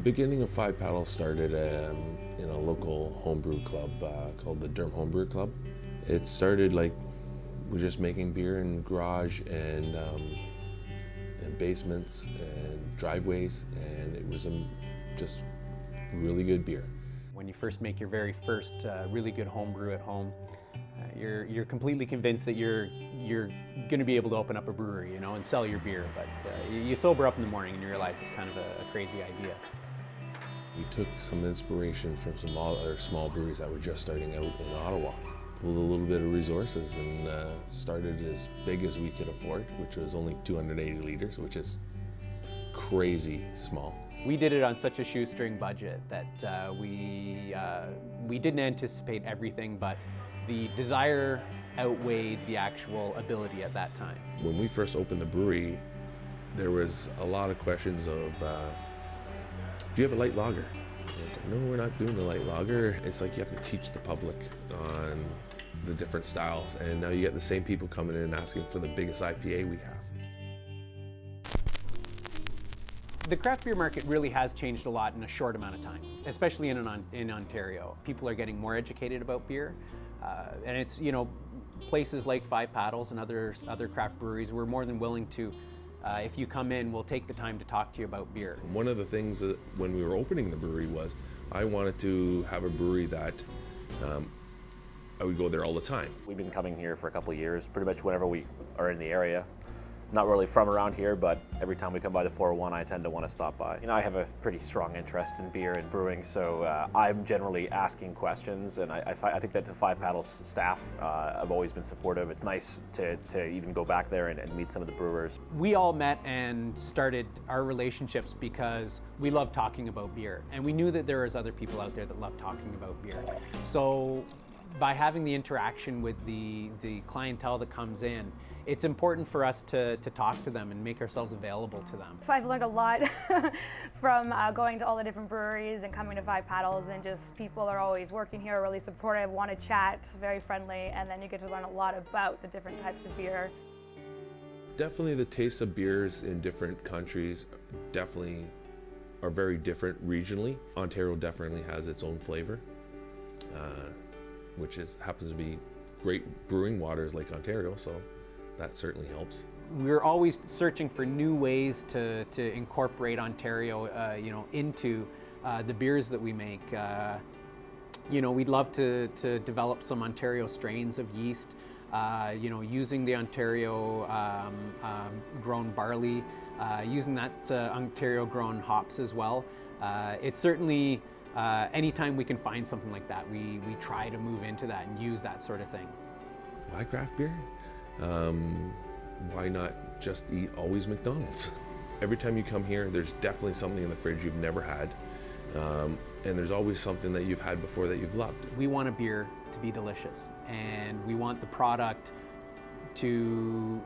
beginning of Five Paddles started in a local homebrew club called the Durham Homebrew Club. It started like we're just making beer in garage and basements and driveways, and it was just really good beer. When you first make your very first really good homebrew at home, you're completely convinced that you're going to be able to open up a brewery, you know, and sell your beer. But you sober up in the morning and you realize it's kind of a crazy idea. We took some inspiration from some other small breweries that were just starting out in Ottawa. Pulled a little bit of resources and started as big as we could afford, which was only 280 liters, which is crazy small. We did it on such a shoestring budget that we didn't anticipate everything, but the desire outweighed the actual ability at that time. When we first opened the brewery, there was a lot of questions of, do you have a light lager? And it's like, no, we're not doing the light lager. It's like you have to teach the public on the different styles, and now you get the same people coming in and asking for the biggest IPA we have. The craft beer market really has changed a lot in a short amount of time, especially in Ontario. People are getting more educated about beer, and it's, you know, places like Five Paddles and other craft breweries, we're more than willing to, if you come in, we'll take the time to talk to you about beer. One of the things that when we were opening the brewery was I wanted to have a brewery that I would go there all the time. We've been coming here for a couple of years, pretty much whenever we are in the area. Not really from around here, but every time we come by the 401, I tend to want to stop by. You know, I have a pretty strong interest in beer and brewing, so I'm generally asking questions, and I think that the Five Paddles staff have always been supportive. It's nice to even go back there and meet some of the brewers. We all met and started our relationships because we love talking about beer, and we knew that there was other people out there that love talking about beer. So by having the interaction with the clientele that comes in, it's important for us to talk to them and make ourselves available to them. I've learned a lot from going to all the different breweries and coming to Five Paddles, and just people are always working here, really supportive, want to chat, very friendly, and then you get to learn a lot about the different types of beer. Definitely the taste of beers in different countries definitely are very different regionally. Ontario definitely has its own flavor, which happens to be great brewing waters like Ontario, so that certainly helps. We're always searching for new ways to incorporate Ontario, you know, into the beers that we make. You know, we'd love to develop some Ontario strains of yeast, you know, using the Ontario grown barley, using that Ontario grown hops as well. It's certainly, anytime we can find something like that, we try to move into that and use that sort of thing. Why craft beer? Why not just eat always McDonald's? Every time you come here, there's definitely something in the fridge you've never had, and there's always something that you've had before that you've loved. We want a beer to be delicious, and we want the product to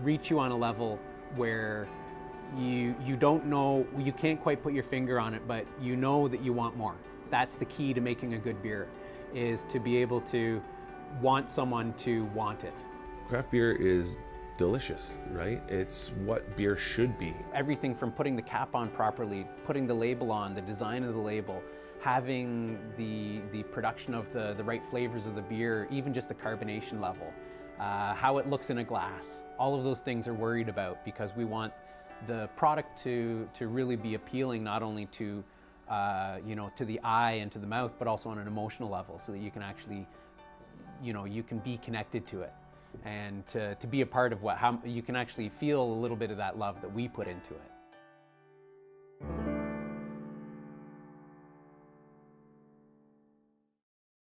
reach you on a level where you don't know, you can't quite put your finger on it, but you know that you want more. That's the key to making a good beer, is to be able to want someone to want it. Craft beer is delicious, right? It's what beer should be. Everything from putting the cap on properly, putting the label on, the design of the label, having the production of the right flavors of the beer, even just the carbonation level, how it looks in a glass. All of those things are worried about because we want the product to really be appealing, not only to you know, to the eye and to the mouth, but also on an emotional level, so that you can actually, you know, you can be connected to it, and to be a part of how you can actually feel a little bit of that love that we put into it.